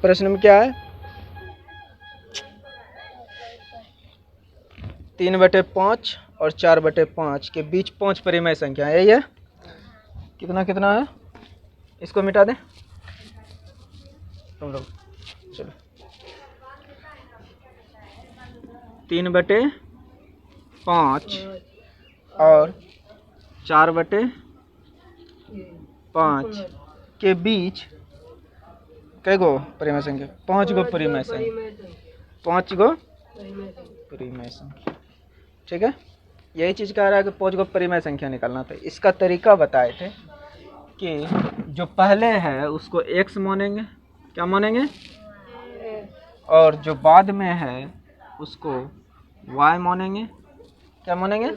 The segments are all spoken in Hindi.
प्रश्न में क्या है? 3/5 और 4/5 के बीच 5 परिमेय संख्या है, यही है। कितना कितना है, इसको मिटा दें तुम लोग। चलो 3/5 और 4/5 के बीच कई गो परिमेय संख्या? 5 गो परिमेय संख्या, 5 गो परिमेय संख्या। ठीक है, यही चीज कह रहा है कि 5 गो परिमेय संख्या निकालना। तो इसका तरीका बताए थे कि जो पहले है उसको x मानेंगे, क्या मानेंगे, और जो बाद में है उसको y मानेंगे, क्या मानेंगे,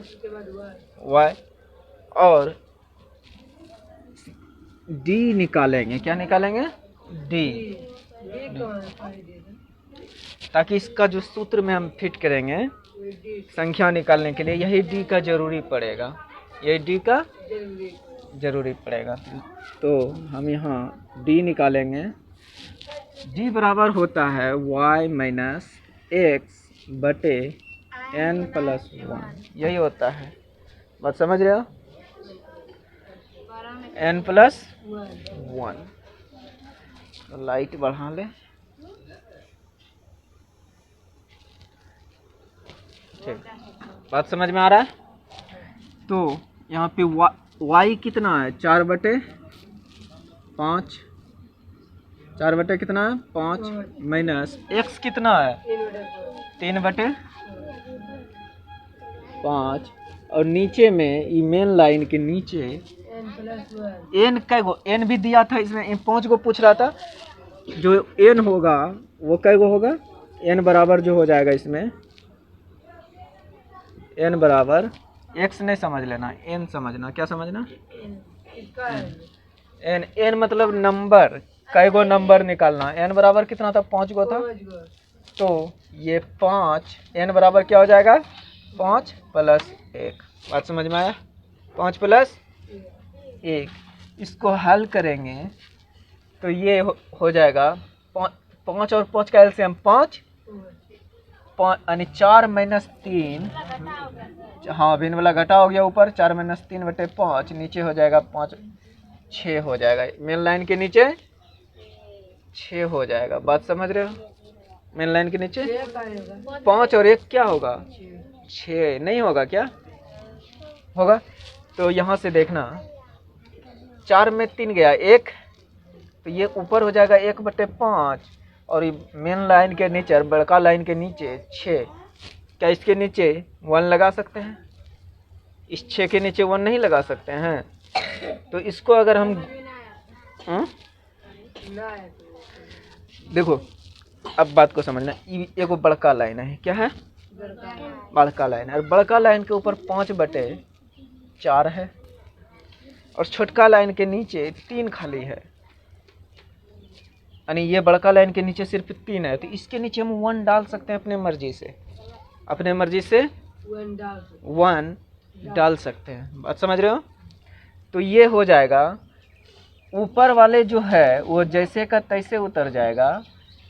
y, और d निकालेंगे, क्या निकालेंगे, d, ताकि इसका जो सूत्र में हम फिट करेंगे संख्या निकालने के लिए, यही d का जरूरी पड़ेगा, यही d का जरूरी पड़ेगा। तो हम यहाँ d निकालेंगे। d बराबर होता है y माइनस x बटे n प्लस 1, यही होता है। बात समझ रहे हो? n plus 1। लाइट बढ़ा ले। ठीक, बात समझ में आ रहा है? तो यहाँ पे y कितना है, 4/5, 4 कितना है, 5, माइनस x कितना है, 3/5, और नीचे में ये मेन लाइन के नीचे n कै गो, n भी दिया था इसमें, 5 गो पूछ रहा था। जो n होगा वो कै गो होगा, n बराबर जो हो जाएगा इसमें, n बराबर x नहीं समझ लेना, n समझना। क्या समझना, n मतलब नंबर, कई गो नंबर निकालना। n बराबर कितना था, 5 गो था। तो ये 5, n बराबर क्या हो जाएगा, 5 प्लस 1। बात समझ में आया, 5 प्लस 1। इसको हल करेंगे तो ये हो जाएगा 5 और 5 का एलसीएम 5, यानी 4 माइनस 3, हाँ भिन्न वाला घटा हो गया ऊपर, 4 माइनस 3/5, नीचे हो जाएगा 5, 6 हो जाएगा। मेन लाइन के नीचे 6 हो जाएगा। बात समझ रहे हो? मेन लाइन के नीचे 5 और 1 क्या होगा, 6 नहीं होगा, क्या होगा? तो यहाँ से देखना, 4 में 3 गया 1, तो ये ऊपर हो जाएगा 1/5, और मेन लाइन के नीचे, बड़का लाइन के नीचे 6। क्या इसके नीचे 1 लगा सकते हैं? इस 6 के नीचे 1 नहीं लगा सकते हैं। तो इसको अगर हम देखो, अब बात को समझना। एक बड़का लाइन है, क्या है, बड़का लाइन है, और बड़का लाइन के ऊपर 5/4 है, और छोटका लाइन के नीचे 3 खाली है, यानी ये बड़का लाइन के नीचे सिर्फ 3 है। तो इसके नीचे हम 1 डाल सकते हैं अपने मर्जी से, अपने मर्जी से 1 डाल सकते हैं। बात समझ रहे हो? तो ये हो जाएगा, ऊपर वाले जो है वो जैसे का तैसे उतर जाएगा,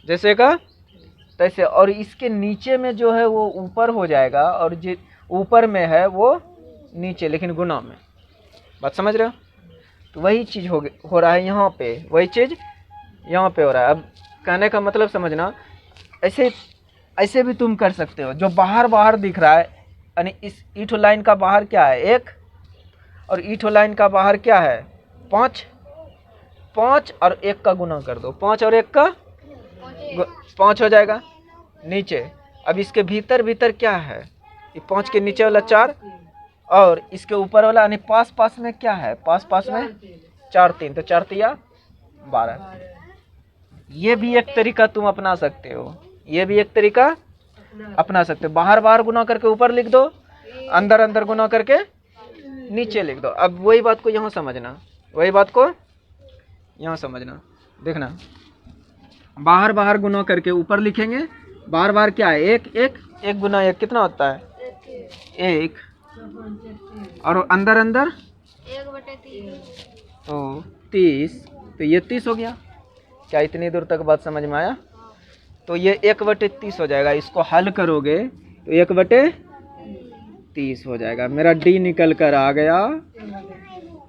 जैसे का तैसे, और इसके नीचे में जो है वो ऊपर हो जाएगा, और जो ऊपर में है वो नीचे, लेकिन गुना में। बात समझ रहे हो? तो वही चीज़ हो रहा है यहाँ पे, वही चीज़ यहाँ पे हो रहा है। अब कहने का मतलब समझना, ऐसे भी तुम कर सकते हो। जो बाहर दिख रहा है, यानी इस ईठो लाइन का बाहर क्या है, 1, और ईठो लाइन का बाहर क्या है, 5। 5 और 1 का गुना कर दो, 5 और 1 का 5 हो जाएगा नीचे। अब इसके भीतर क्या है, ये 5 के नीचे वाला 4, और इसके ऊपर वाला, यानी पास में क्या है, पास में 4 3, तो 4 तिया 12। ये भी एक तरीका तुम अपना सकते हो, ये भी एक तरीका अपना सकते हो। बाहर गुना करके ऊपर लिख दो, अंदर गुना करके नीचे लिख दो। अब वही बात को यहाँ समझना, वही बात को यहाँ समझना। देखना, बाहर गुना करके ऊपर लिखेंगे, बाहर क्या है, 1 गुना 1 कितना होता है, 1, और अंदर 1/3, तो 30, तो ये 30 हो गया। क्या इतनी दूर तक बात समझ में आया? तो ये 1/30 हो जाएगा, इसको हल करोगे तो 1/30 हो जाएगा। मेरा डी निकल कर आ गया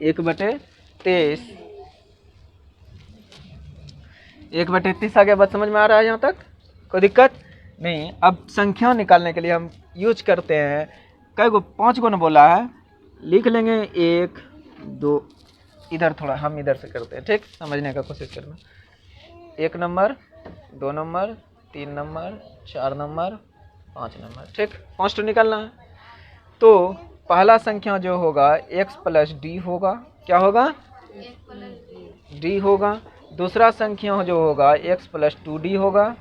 1/23। 1/30 आ गया। बात समझ में आ रहा है यहाँ तक? कोई दिक्कत नहीं। अब संख्या निकालने के लिए हम यूज करते हैं, कई गो 5 गो न बोला है, लिख लेंगे 1 2, इधर थोड़ा हम इधर से करते हैं, ठीक? समझने का कोशिश करना। 1 number, 2 number, 3 number, 4 number, 5 number, ठीक? 5 तो निकालना है। तो पहला संख्या जो होगा x प्लस डी होगा। क्या होगा? डी होगा। दूसरा संख्या जो होगा x प्लस 2d होगा।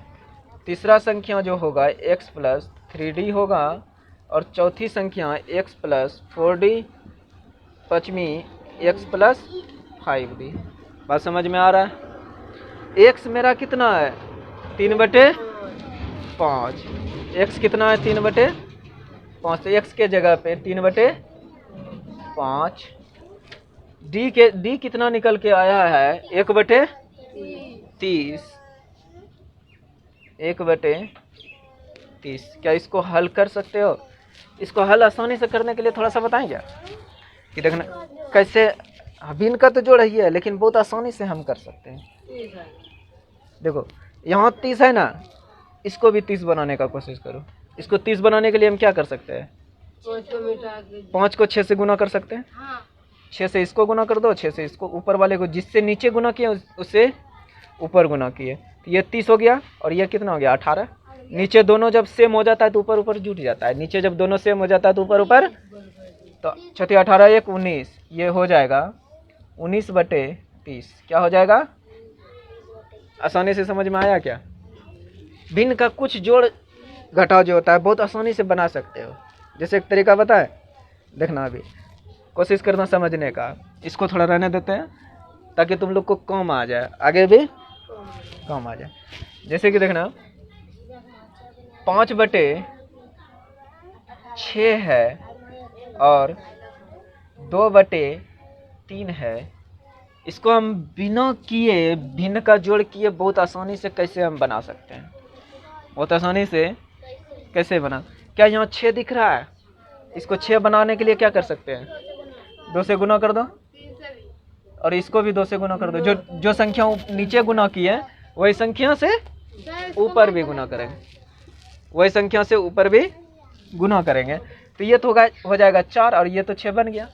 तीसरा संख्या जो होगा x प्लस 3d होगा। और चौथी संख्या x प्लस 4d। पाँचवीं x प्लस 5d। बात समझ में आ रहा है? x मेरा कितना है? 3/5। x कितना है? 3/5। तो x के जगह पे 3/5। d कितना निकल के आया है? 1/30। 1/30। क्या इसको हल कर सकते हो? इसको हल आसानी से करने के लिए थोड़ा सा बताएं क्या कि देखना कैसे। भिन्न का तो जोड़ ही है, लेकिन बहुत आसानी से हम कर सकते हैं। देखो यहाँ 30 है ना, इसको भी 30 बनाने का कोशिश करो। इसको 30 बनाने के लिए हम क्या कर सकते हैं? 5 को 6 से गुना कर सकते हैं। 6 से इसको गुना कर दो, 6 से इसको, ऊपर वाले को जिससे नीचे गुना किया उससे ऊपर गुना किए, तो ये 30 हो गया। और ये कितना हो गया? 18। नीचे दोनों जब सेम हो जाता है तो ऊपर ऊपर जुट जाता है। नीचे जब दोनों सेम हो जाता है तो ऊपर ऊपर, तो 6 18 1 19, ये हो जाएगा 19/30। क्या हो जाएगा? आसानी से समझ में आया क्या? भिन्न का कुछ जोड़ घटाव जो होता है बहुत आसानी से बना सकते हो। जैसे एक तरीका बताए, देखना अभी कोशिश करना समझने का। इसको थोड़ा रहने देते हैं ताकि तुम लोग को कम आ जाए, आगे भी कम आ जाए। जैसे कि देखना 5/6 है और 2/3 है। इसको हम बिना किए, भिन्न का जोड़ किए बहुत आसानी से कैसे हम बना सकते हैं? बहुत आसानी से कैसे बना? क्या यहाँ 6 दिख रहा है? इसको 6 बनाने के लिए क्या कर सकते हैं? 2 से गुना कर दो और इसको भी 2 से गुना कर दो। जो संख्या नीचे गुना की है वही संख्या से ऊपर भी गुना करेंगे, वही संख्या से ऊपर भी गुना करेंगे। तो ये तो हो जाएगा 4 और ये तो 6 बन गया।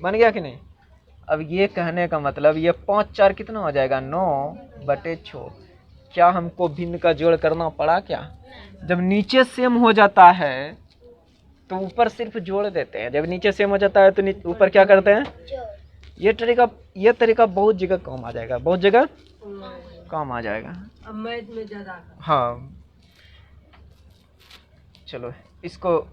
बन गया कि नहीं? अब ये कहने का मतलब ये 5 4 कितना हो जाएगा? 9/6। क्या हमको भिन्न का जोड़ करना पड़ा क्या? जब नीचे सेम हो जाता है तो ऊपर सिर्फ जोड़ देते हैं। जब नीचे सेम हो जाता है तो ऊपर क्या करते हैं? ये तरीका बहुत जगह काम आ जाएगा, बहुत जगह काम आ जाएगा। अब मैथ में ज्यादा। हाँ चलो इसको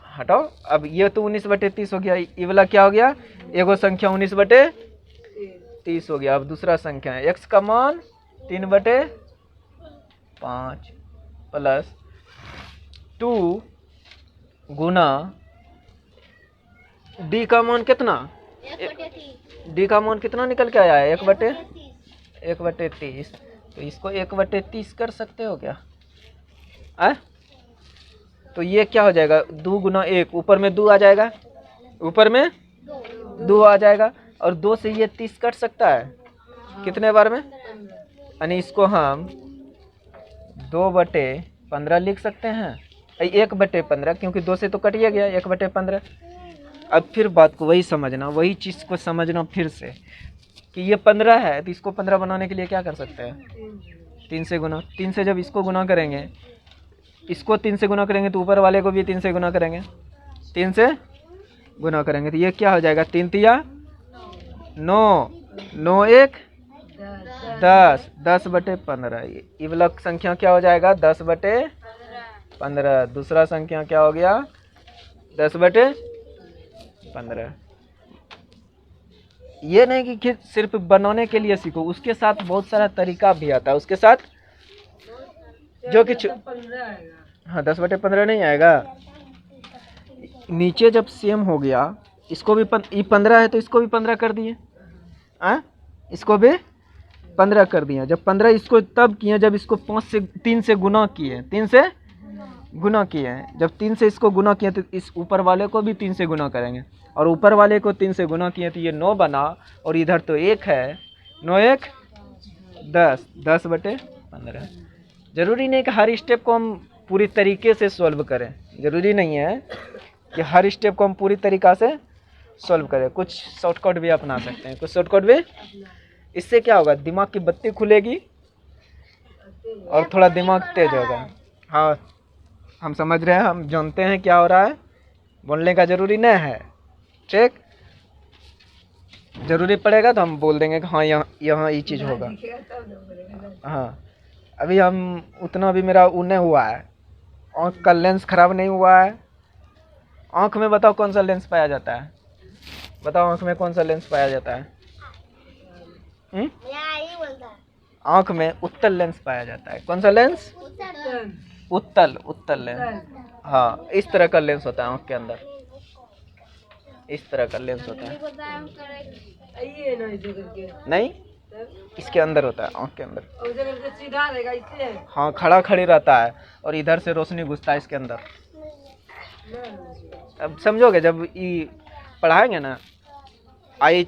हटाओ। अब ये तो 19/30 हो गया। ये वाला क्या हो गया? एगो संख्या 19/30 हो गया। अब दूसरा संख्या है x का मान 3/5 प्लस 2 गुना d का मान कितना? d का मान कितना निकल के आया है? 1/30। तो इसको 1/30 कर सकते हो क्या? तो ये क्या हो जाएगा? 2 गुना 1, ऊपर में 2 आ जाएगा, ऊपर में 2 आ जाएगा। और 2 से ये 30 कट सकता है कितने बार में? यानी इसको हम 2/15 लिख सकते हैं। 1/15, क्योंकि 2 से तो कट ही गया 1/15। अब फिर बात को वही समझना, वही चीज़ को समझना फिर से कि ये 15 है तो इसको 15 बनाने के लिए क्या कर सकते हैं? 3 से गुना। 3 से जब इसको गुना करेंगे, इसको 3 से गुना करेंगे तो ऊपर वाले को भी 3 से गुना करेंगे। 3 से गुना करेंगे तो ये क्या हो जाएगा? 3 तिया 9, 9 1 10, 10/15। ये वाला संख्या क्या हो जाएगा? 10/15। दूसरा संख्या क्या हो गया? 10/15। ये नहीं कि सिर्फ बनाने के लिए सीखो, उसके साथ बहुत सारा तरीका भी आता है उसके साथ, जो कि 10/15 नहीं आएगा। नीचे जब सेम हो गया, इसको भी 15 है तो इसको भी 15 कर दिए, इसको भी 15 कर दिया। जब 15 इसको तब किए जब इसको 3 से गुना किए, 3 से गुना किए हैं। जब 3 से इसको गुना किए तो इस ऊपर वाले को भी 3 से गुना करेंगे और ऊपर वाले को 3 से गुना किए तो ये 9 बना और इधर तो 1 है, 9 1 10, 10/15। ज़रूरी नहीं कि हर स्टेप को हम पूरी तरीके से सॉल्व करें, ज़रूरी नहीं है कि हर स्टेप को हम पूरी तरीक़ा से सॉल्व करें, कुछ शॉर्टकट भी अपना सकते हैं, कुछ शॉर्टकट भी। इससे क्या होगा, दिमाग की बत्ती खुलेगी और थोड़ा दिमाग तेज होगा। हाँ हम समझ रहे हैं, हम जानते हैं क्या हो रहा है, बोलने का ज़रूरी नहीं है, ठीक। ज़रूरी पड़ेगा तो हम बोल देंगे कि हाँ यहाँ ये चीज़ होगा। हाँ अभी हम उतना भी मेरा वो नहीं हुआ है, आँख का लेंस ख़राब नहीं हुआ है। आँख में बताओ कौन सा लेंस पाया जाता है, बताओ आँख में कौन सा लेंस पाया जाता है? आँख में उत्तल लेंस पाया जाता है। कौन सा लेंस? उत्तल लेंस। हाँ इस तरह का लेंस होता है आँख के अंदर, इस तरह का लेंस होता है। नहीं इसके अंदर होता है, आँख के अंदर। हाँ खड़ा खड़ी रहता है और इधर से रोशनी घुसता है इसके अंदर। अब समझोगे जब ये पढ़ाएंगे ना, आई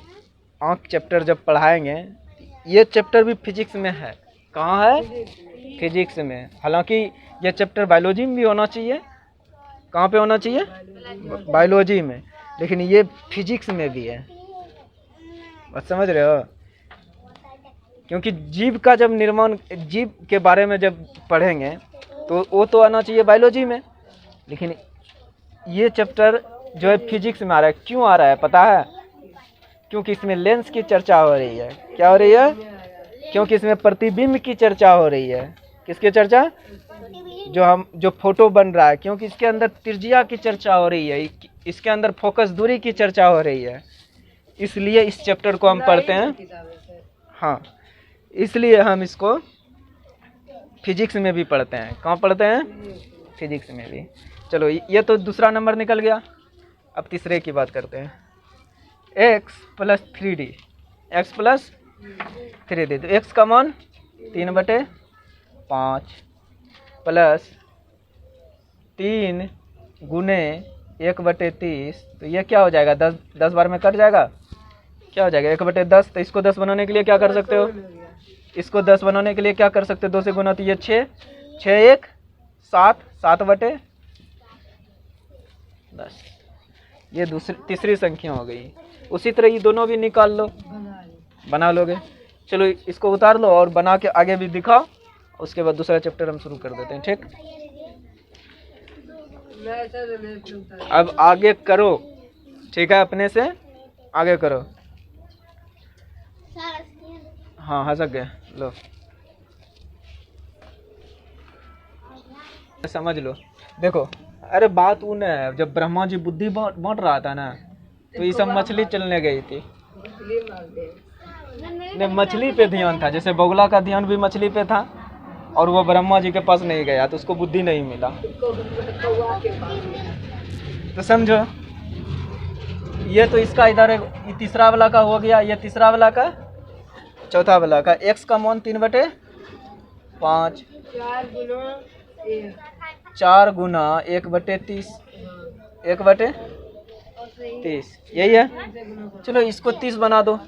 आँख चैप्टर जब पढ़ाएंगे, ये चैप्टर भी फिजिक्स में है। कहाँ है? फिजिक्स में। हालांकि ये चैप्टर बायोलॉजी में भी होना चाहिए। कहाँ पे होना चाहिए? बायोलॉजी में, लेकिन ये फिजिक्स में भी है। बात समझ रहे हो? क्योंकि जीव का जब निर्माण, जीव के बारे में जब पढ़ेंगे तो वो तो आना चाहिए बायोलॉजी में, लेकिन ये चैप्टर जो है फिजिक्स में आ रहा है। क्यों आ रहा है पता है? क्योंकि इसमें लेंस की चर्चा हो रही है। क्या हो रही है? क्योंकि इसमें प्रतिबिंब की चर्चा हो रही है। किसकी चर्चा? जो फोटो बन रहा है, क्योंकि इसके अंदर त्रिज्या की चर्चा हो रही है, इसके अंदर फोकस दूरी की चर्चा हो रही है। इसलिए इस चैप्टर को हम पढ़ते हैं। हाँ इसलिए हम इसको फिजिक्स में भी पढ़ते हैं। कहाँ पढ़ते हैं? फिजिक्स में भी। चलो ये तो दूसरा नंबर निकल गया। अब तीसरे की बात करते हैं। x + 3d, x + 3d। तो x का मान 3/5 प्लस 3 गुने 1/30। तो ये क्या हो जाएगा? 10 बार में कट जाएगा। क्या हो जाएगा? 1/10। तो इसको 10 बनाने के लिए क्या कर सकते हो? इसको 10 बनाने के लिए क्या कर सकते हो? 2 से गुना तो ये 6, 6 1 7, 7/10। ये तीसरी संख्या हो गई। उसी तरह ये दोनों भी निकाल लो, बना लोगे। चलो इसको उतार लो और बना के आगे भी दिखाओ, उसके बाद दूसरा चैप्टर हम शुरू कर देते हैं, ठीक। अब आगे करो, ठीक है, अपने से आगे करो। हाँ हंसक गए, लो समझ लो। देखो अरे बात वो न है, जब ब्रह्मा जी बुद्धि बांट रहा था ना, तो ये सब मछली चलने गई थी। नहीं मछली पे ध्यान था, जैसे बगुला का ध्यान भी मछली पे था और वो ब्रह्मा जी के पास नहीं गया तो उसको बुद्धि नहीं मिला। तो समझो ये तो इसका इधर है, तीसरा वाला का हो गया, ये तीसरा वाला का, चौथा वाला का। x का मान 3/5, 4 गुना 1/30, 1/30 यही है। चलो इसको 30 बना दो।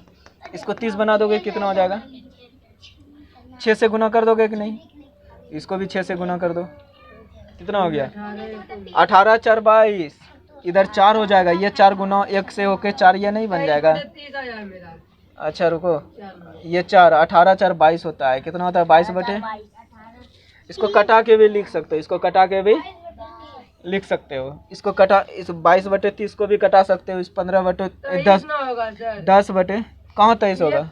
इसको 30 बना दोगे कितना हो जाएगा? 6 से गुना कर दोगे कि नहीं? इसको भी 6 से गुना कर दो, कितना हो गया? 18 4 22। इधर 4 हो जाएगा, ये 4 गुना 1 से होके 4, ये नहीं बन जाएगा? अच्छा रुको, ये 4 18 4 22 होता है। कितना होता है? 22/। इसको कटा के भी लिख सकते हो, इसको कटा के भी लिख सकते हो। इसको कटा, इस 22/30 को भी कटा सकते हो। इस 15/10 10/। कहाँ 23 होगा?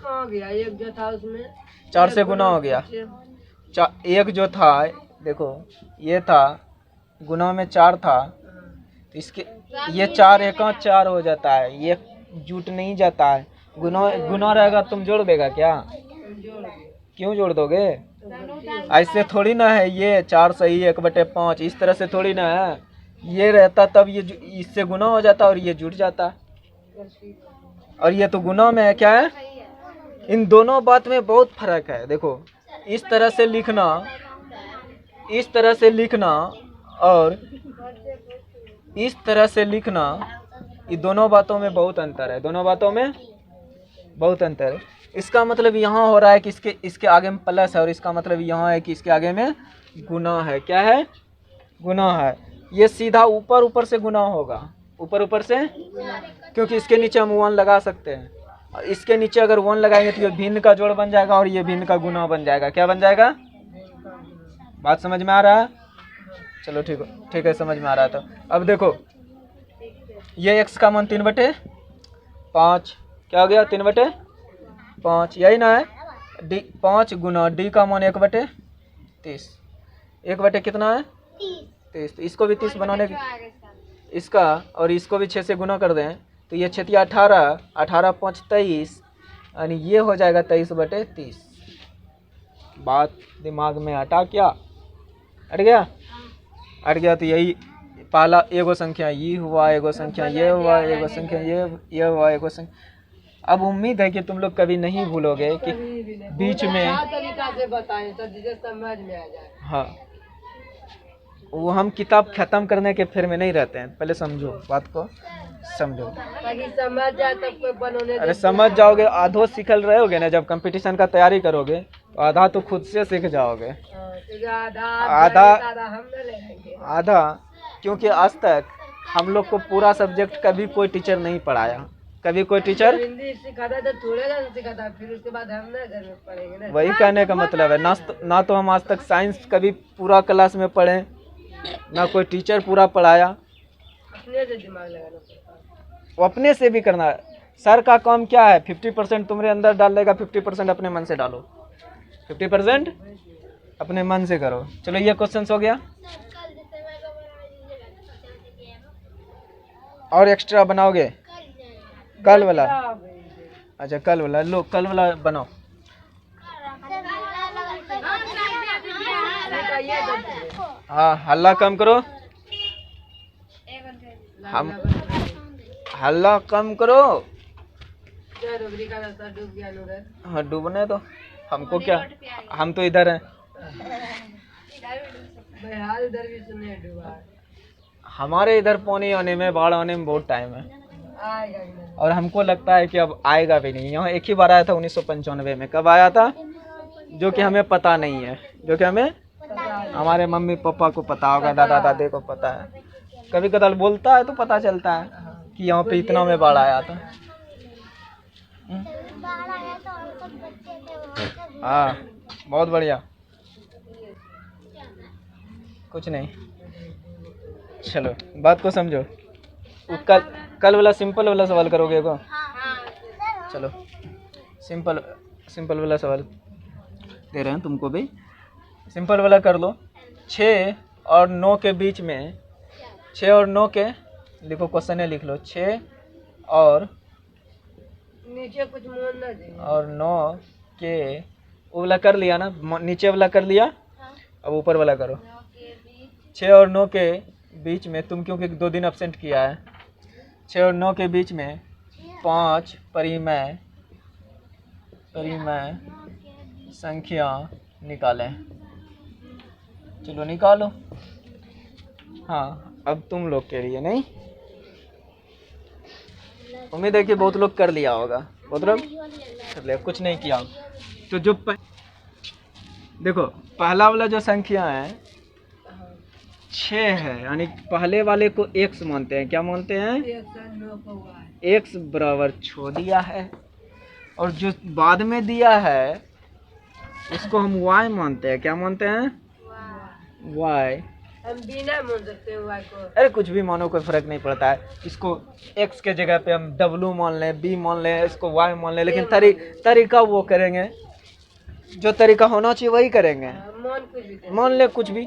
4 से गुना हो गया। एक जो था, देखो ये था, गुना में 4 था, इसके ये 4 1 4 हो जाता है, ये जुट नहीं जाता है। गुना रहेगा तुम जोड़ देगा क्या? क्यों जोड़ दोगे? ऐसे थोड़ी ना है। ये 4 सही 1/5, इस तरह से थोड़ी ना है। ये रहता तब ये इससे गुना हो जाता और ये जुट जाता। और ये तो गुना में है, क्या है? इन दोनों बात में बहुत फर्क है। देखो इस तरह से लिखना, इस तरह से लिखना और इस तरह से लिखना, ये दोनों बातों में बहुत अंतर है, दोनों बातों में बहुत अंतर है। इसका मतलब यहाँ हो रहा है कि इसके आगे में प्लस है और इसका मतलब यहाँ है कि इसके आगे में गुना है। क्या है? गुना है। ये सीधा ऊपर ऊपर से गुना होगा, ऊपर ऊपर से, क्योंकि इसके नीचे हम 1 लगा सकते हैं और इसके नीचे अगर 1 लगाएंगे तो ये भिन्न का जोड़ बन जाएगा और ये भिन्न का गुना बन जाएगा। क्या बन जाएगा? बात समझ में आ रहा है? चलो ठीक है, समझ में आ रहा है। तो अब देखो ये x का मान 3/5, क्या हो गया? 3/5, यही ना है। d 5 गुना d का मान 1/30, 1 कितना है? 30। तो इसको भी 30 बनाने इसका और इसको भी 6 से गुना कर दें तो ये 6 18, 18 5 23, यानी ये हो जाएगा 23/30। बात दिमाग में अटा क्या? अट गया? अट गया। तो यही पहला एगो संख्या ये हुआ, एगो संख्या ये हुआ, एगो संख्या ये हुआ, एगो संख्या। अब उम्मीद है कि तुम लोग कभी नहीं भूलोगे कि बीच में तरीका से बताएं तो जिसे समझ में आ जाए। हाँ, वो हम किताब खत्म करने के फिर में नहीं रहते हैं, पहले समझो, बात को समझो ताकि समझ जाए तब कोई बनोने। अरे समझ जाओगे, आधो सीखल रहोगे ना, जब कंपटीशन का तैयारी करोगे तो आधा तो खुद से सीख जाओगे। आधा क्योंकि आज तक हम लोग को पूरा सब्जेक्ट कभी कोई टीचर नहीं पढ़ाया, कभी कोई टीचर हिंदी सिखाता तो थोड़े ना सिखाता, फिर उसके बाद हम ना घर में पढ़ेंगे ना। वही कहने का मतलब है ना तो हम आज तक साइंस कभी पूरा क्लास में पढ़े, ना कोई टीचर पूरा पढ़ाया। अपने से दिमाग लगाना पड़ता है। वो अपने से भी करना है। सर का काम क्या है? 50% तुम्हारे अंदर डाल देगा, 50% अपने मन से डालो, 50% अपने मन से करो। चलो ये क्वेश्चन हो गया। और एक्स्ट्रा बनाओगे? कल वाला? अच्छा कल वाला, लो कल वाला बनाओ। हाँ हल्ला कम करो, हम हल्ला कम करो। हाँ डूबने दो, हमको क्या, हम तो इधर हैं। हमारे इधर पानी आने में, बाढ़ आने में बहुत टाइम है और हमको लगता है कि अब आएगा भी नहीं। यहाँ एक ही बार आया था 1995 में। कब आया था? जो कि हमें पता नहीं है, जो कि हमें हमारे मम्मी पापा को पता होगा, दादा दादी को पता है। कभी कदार बोलता है तो पता चलता है कि यहाँ पे इतना में बाढ़ आया था। हाँ बहुत बढ़िया, कुछ नहीं। चलो बात को समझो। कल वाला सिंपल वाला सवाल करोगे को? चलो सिंपल वाला सवाल दे रहे हैं तुमको भी, सिंपल वाला कर लो। 6 और 9 के बीच में, 6 और 9 के लिखो, क्वेश्चन है लिख लो। 6 और नीचे कुछ मोन ना दे और 9 के, वो वाला कर लिया ना, नीचे वाला कर लिया, अब ऊपर वाला करो। 6 और 9 के बीच में, तुम क्योंकि 2 दिन एब्सेंट किया है, 6 और 9 के बीच में 5 परिमेय संख्या निकालें। चलो निकालो। हाँ अब तुम लोग के लिए नहीं, उम्मीद है कि बहुत लोग कर लिया होगा, बहुत लोग कर लिया, कुछ नहीं किया। तो जो देखो पहला वाला जो संख्या है 6 है, यानी पहले वाले को x मानते हैं। क्या मानते हैं? x बराबर 6 दिया है, और जो बाद में दिया है इसको हम y मानते हैं। क्या मानते हैं? y। हम बिना मान सकते हैं y को। अरे कुछ भी मानो, कोई फर्क नहीं पड़ता है। इसको x के जगह पे हम w मान लें, b मान लें, इसको y मान लें, लेकिन तरीका वो करेंगे जो तरीका होना चाहिए वही करेंगे। मान ले कुछ भी,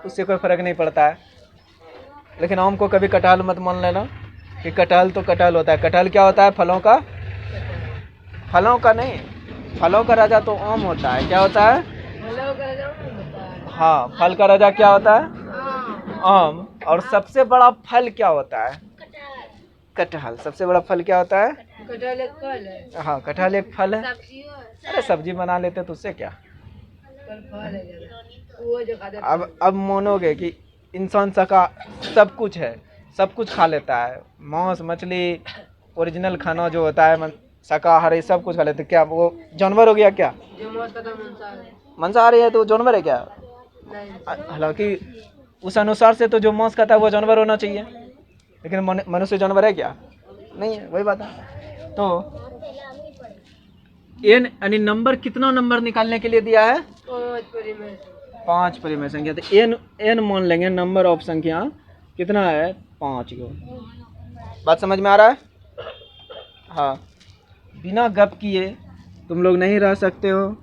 उससे कोई फर्क नहीं पड़ता है। लेकिन आम को कभी कटहल मत मान लेना कि कटहल तो कटहल होता है। कटहल क्या होता है? फलों का, फलों का नहीं, फलों का राजा तो आम होता है। क्या होता है? हाँ फल का राजा क्या होता है? आम। और सबसे बड़ा फल क्या होता है? कटहल। सबसे बड़ा फल क्या होता है? कटहल एक फल है। हाँ कटहल एक फल है। अरे सब्जी बना लेते तो उससे क्या। कल फल है ज़्यादा। वो जो खाते अब मानोगे कि इंसान सब कुछ है, सब कुछ खा लेता है, मांस मछली ओरिजिनल खाना जो होता है शाकाहारी सब कुछ खा लेते, क्या वो जानवर हो गया क्या? जो मौत का मांसाहार है। मांसाहारी है तो वो जानवर है क्या? नहीं हालांकि उस अनुसार से तो जो मांस खाता है वो जानवर होना चाहिए, लेकिन मनुष्य जानवर है क्या? नहीं है, वही बात है। तो एन यानी नंबर कितना नंबर निकालने के लिए दिया है? 5 परिमेय 5 परिमेय संख्या। तो एन मान लेंगे नंबर ऑफ संख्या कितना है? 5 गो। बात समझ में आ रहा है? हाँ, बिना गप किए तुम लोग नहीं रह सकते हो।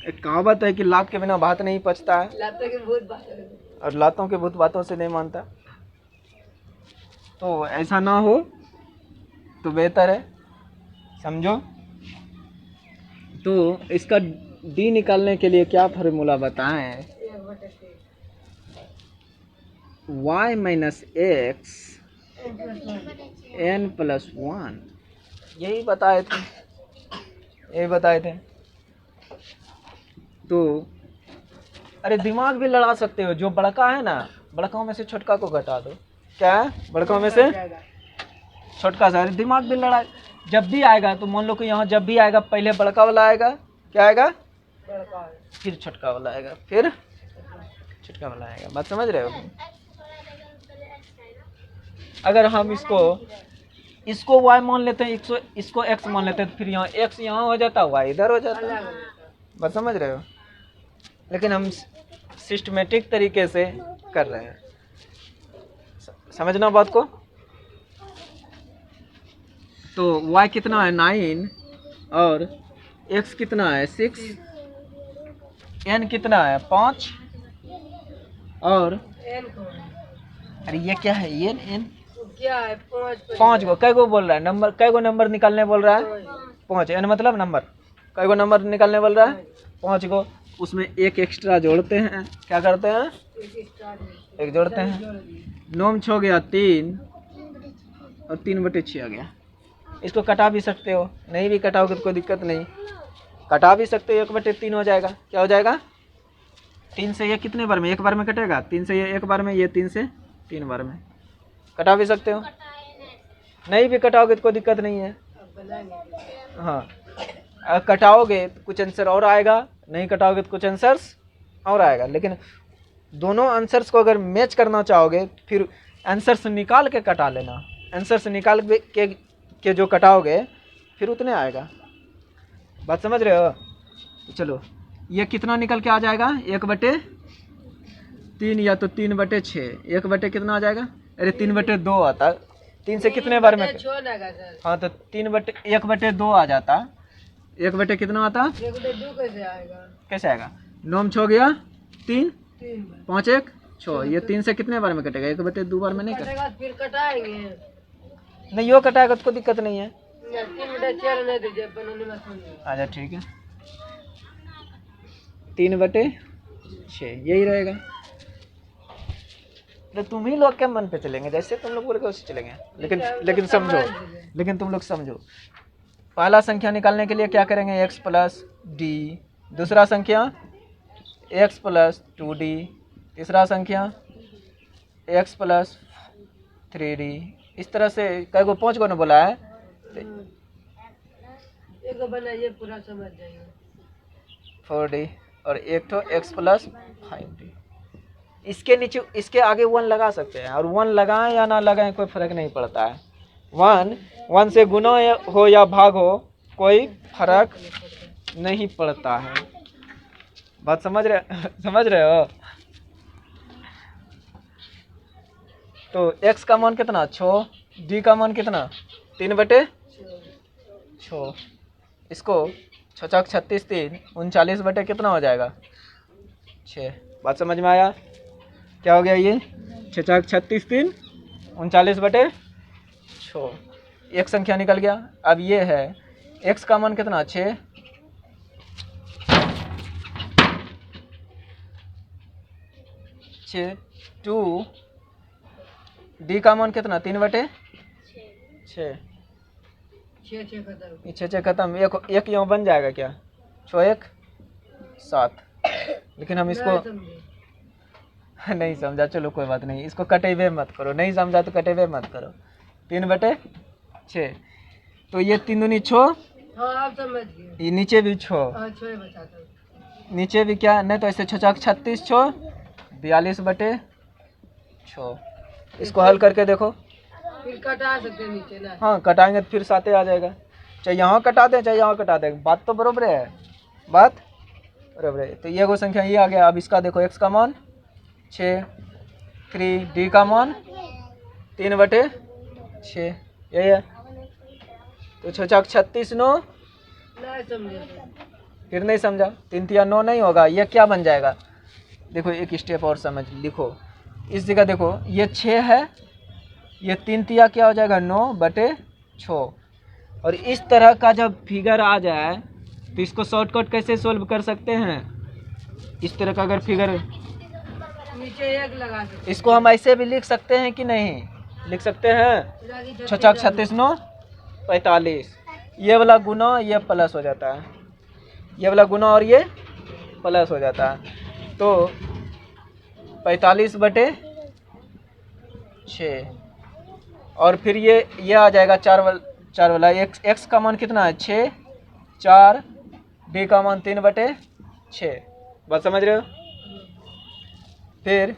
एक कहावत है कि लात के बिना भात नहीं पचता है, लातों की बहुत बात है। और लातों के भूत बातों से नहीं मानता। तो ऐसा ना हो तो बेहतर है, समझो। तो इसका डी निकालने के लिए क्या फॉर्मूला बताएं? y minus x n plus 1, यही बताए थे। तो अरे दिमाग भी लड़ा सकते हो, जो बड़का है ना, बड़काओं में से छोटका को घटा दो। क्या है? बड़काओं में से छोटका सा। दिमाग भी लड़ा, जब भी आएगा तो मान लो कि यहाँ जब भी आएगा पहले बड़का वाला आएगा, क्या आएगा? फिर छोटका वाला आएगा, फिर छोटका वाला आएगा। बात समझ रहे हो? अगर हम इसको y मान लेते हैं, इसको x मान लेते हैं, तो फिर यहाँ x यहाँ हो जाता है, y इधर हो जाता है। बात समझ रहे हो? लेकिन हम सिस्टमेटिक तरीके से कर रहे हैं, समझना बात को। तो y कितना है? 9, और x कितना है? 6, n कितना है? 5, और अरे ये क्या है? ये n क्या है? 5 गो। कै गो बोल रहा है? नंबर कै गो नंबर निकालने बोल रहा है? 5। n मतलब नंबर, कै गो नंबर निकालने बोल रहा है? 5 गो। उसमें एक एक्स्ट्रा जोड़ते हैं। क्या करते हैं? एक जोड़ते हैं। 9 6 गया 3, और 3/6 आ गया। इसको कटा भी सकते हो, नहीं भी कटाओगे तो कोई दिक्कत नहीं, कटा भी सकते हो। 1/3 हो जाएगा। क्या हो जाएगा? 3 से ये कितने बार में? एक बार में कटेगा। 3 से ये एक बार में, ये 3 से 3 बार में। कटा भी सकते हो, नहीं भी कटाओगे तो कोई दिक्कत नहीं है। हाँ, अगर कटाओगे तो कुछ आंसर और आएगा, नहीं कटाओगे तो कुछ आंसर्स और आएगा। लेकिन दोनों आंसर्स को अगर मैच करना चाहोगे तो फिर आंसर्स निकाल के कटा लेना। आंसर्स निकाल के जो कटाओगे फिर उतने आएगा। बात समझ रहे हो? चलो, ये कितना निकल के आ जाएगा? 1/3 या तो 3/6। 1 कितना आ जाएगा? अरे 3/2 आता। 3 से कितने बार में? हाँ, तो 1/2 आ जाता। 1 कितना आता? 1/2 कैसे आएगा? कैसे आएगा? 9 6 गया 3, 5 1 6। ये 3 से कितने बार में कटेगा? 1/2 बार में नहीं कटेगा। फिर कटाएंगे नहीं, यो कटाएगा तो कोई दिक्कत नहीं है। 3/4 नहीं दीजिए, बनाने में आसान है। अच्छा ठीक है, 3/6 यही रहेगा। तो तुम ही लोग के मन पे चलेंगे, जैसे तुम लोग बोलोगे वैसे चलेंगे। लेकिन तुम लोग समझो, पहला संख्या निकालने के लिए क्या करेंगे? x plus D. दूसरा संख्या x प्लस 2d। तीसरा संख्या x प्लस 3d। इस तरह से कई गो? 5 गो ने बोला है। एक बनाइए, पूरा समझ जाएगा। 4d और एक तो x प्लस 5d। इसके नीचे, इसके आगे 1 लगा सकते हैं, और 1 लगाएं या ना लगाएं कोई फर्क नहीं पड़ता है। 1 से गुना हो या भाग हो, कोई फर्क नहीं पड़ता है। बात समझ रहे हो? तो x का मान कितना? 6। d का मान कितना? 3/6। इसको 6 6 36 3 39 कितना हो जाएगा? 6। बात समझ में आया? क्या हो गया ये? 6 6 36 3 39/6। एक संख्या निकल गया। अब ये है x का मान कितना? 6। 2 d का मान कितना? 3/6। 6, छः छः खत्म। ये 6 खत्म, एक यहाँ बन जाएगा क्या? 6 1 7। लेकिन हम इसको नहीं समझे। नहीं समझा, चलो कोई बात नहीं, इसको कटेवे मत करो, नहीं समझा तो कटेवे मत करो। 3/6, तो ये 3 दूनी 6, हाँ आप समझ गए। ये नीचे भी 6, हाँ 6 बताता हूँ। नीचे भी क्या नहीं, तो ऐसे 6 36 6, 42/6। इसको हल करके देखो। फिर कटा सकते हैं नीचे ना। हाँ कटाएंगे तो फिर 7 आ जाएगा, चाहे यहाँ कटा दें चाहे यहाँ कटा दें, बात तो बरोबर है, बात बरोबर है। तो ये वो संख्या ये आ गया। अब इसका देखो, x का मान 6, 3, d का मान 3/6, यही है। तो 6 6 36 9, नहीं समझे। फिर नहीं समझा, 3 3 9 नहीं होगा, ये क्या बन जाएगा? देखो एक स्टेप और समझ लिखो, इस जगह देखो ये 6 है, ये 3 3 क्या हो जाएगा? 9/6। और इस तरह का जब फिगर आ जाए तो इसको शॉर्टकट कैसे सोल्व कर सकते हैं? इस तरह का अगर फिगर, नीचे एक लगा सकते इसको हम ऐसे भी लिख सकते हैं कि नहीं लिख सकते हैं? 6 6 36 9 45, ये वाला गुना ये प्लस हो जाता है, ये वाला गुना और ये प्लस हो जाता है। तो 45/6, और फिर ये आ जाएगा 4 वाला। x का मान कितना है? 6 4, d का मान 3/6। बात समझ रहे हो? फिर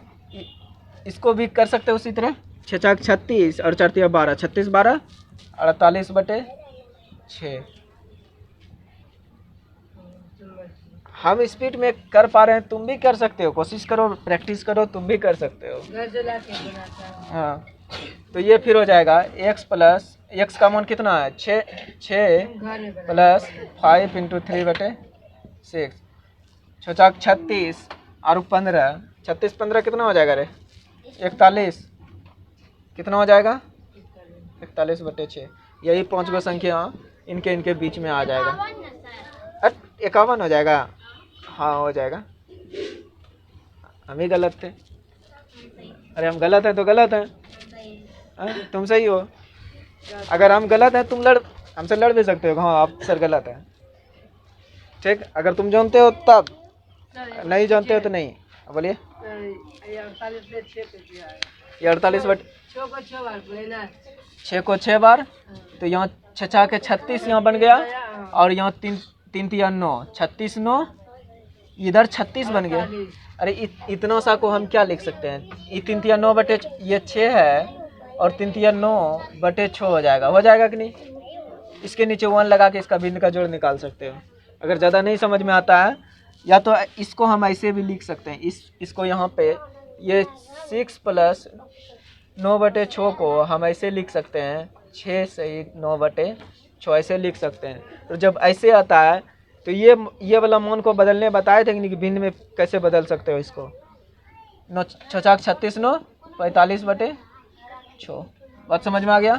इसको भी कर सकते हो उसी तरह, 6 4 36 और 4 3 12, 36 12 48/6। हम स्पीड में कर पा रहे हैं, तुम भी कर सकते हो, कोशिश करो, प्रैक्टिस करो, तुम भी कर सकते हो। घर से लाके बनाता है। हाँ, तो ये फिर हो जाएगा x का मान कितना है? 6 घर में बना। प्लस 5 × 3/6, 6 4 36 और 15, 36 15 कितना हो जाएगा रे? 41, कितना हो जाएगा? 41/6। यही 5 गो संख्या इनके बीच में आ जाएगा। 51 हो जाएगा, हाँ हो जाएगा। हम ही गलत थे, अरे हम गलत हैं तो गलत हैं, तुम सही हो। अगर हम गलत हैं तुम हमसे लड़ भी सकते हो, हाँ आप सर गलत हैं, ठीक। अगर तुम जानते हो तब, नहीं जानते हो तो नहीं। बोलिए। ये 48 में 6 पे किया है। ये 48 6 को 6 बार बोले ना। 6 को 6 बार, तो यहाँ 6 6 के 36 यहाँ बन गया, और यहाँ 3 3 3 9, 36 9, इधर 36 बन गया। अरे इतना सा को हम क्या लिख सकते हैं? ये 3 3 9 ये 6 है, और 3 3 9/6 हो जाएगा कि नहीं? इसके नीचे 1 लगा के इसका भिन्न का जोड़ निकाल सकते हो। अगर ज़्यादा नहीं समझ में आता है, या तो इसको हम ऐसे भी लिख सकते हैं, इसको यहाँ पे ये 6 + 9/6 को हम ऐसे लिख सकते हैं, 6 सही 9/6 ऐसे लिख सकते हैं। तो जब ऐसे आता है तो ये वाला मान को बदलने बताए थे कि भिन्न में कैसे बदल सकते हो इसको। 6 4 36 9 45/6। बात समझ में आ गया?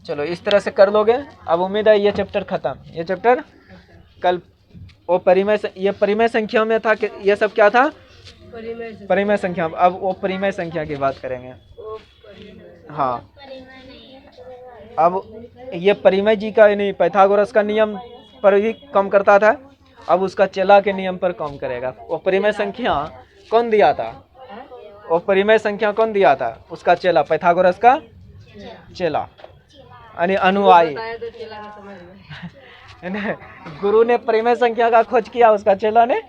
चलो इस तरह से कर लोगे। अब उम्मीद है ये चैप्टर खत्म। ये चैप्टर कल वो ये परिमेय संख्या में था कि ये सब क्या था? परिमेय संख्या। अब वो परिमेय संख्या की बात करेंगे। हाँ, अब ये परिमेय जी का नहीं, पाइथागोरस का नियम पर ही कम करता था, अब उसका चेला के नियम पर कम करेगा। वो परिमेय संख्या कौन दिया था? वो परिमेय संख्या कौन दिया था? उसका चेला, पाइथागोरस का चेला, यानी अनुयायी। गुरु ने परिमेय संख्या का खोज किया, उसका चेला ने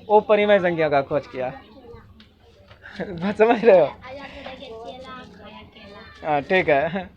वो परिमेय संख्या का खोज किया। समझ रहे हो? हाँ ठीक है।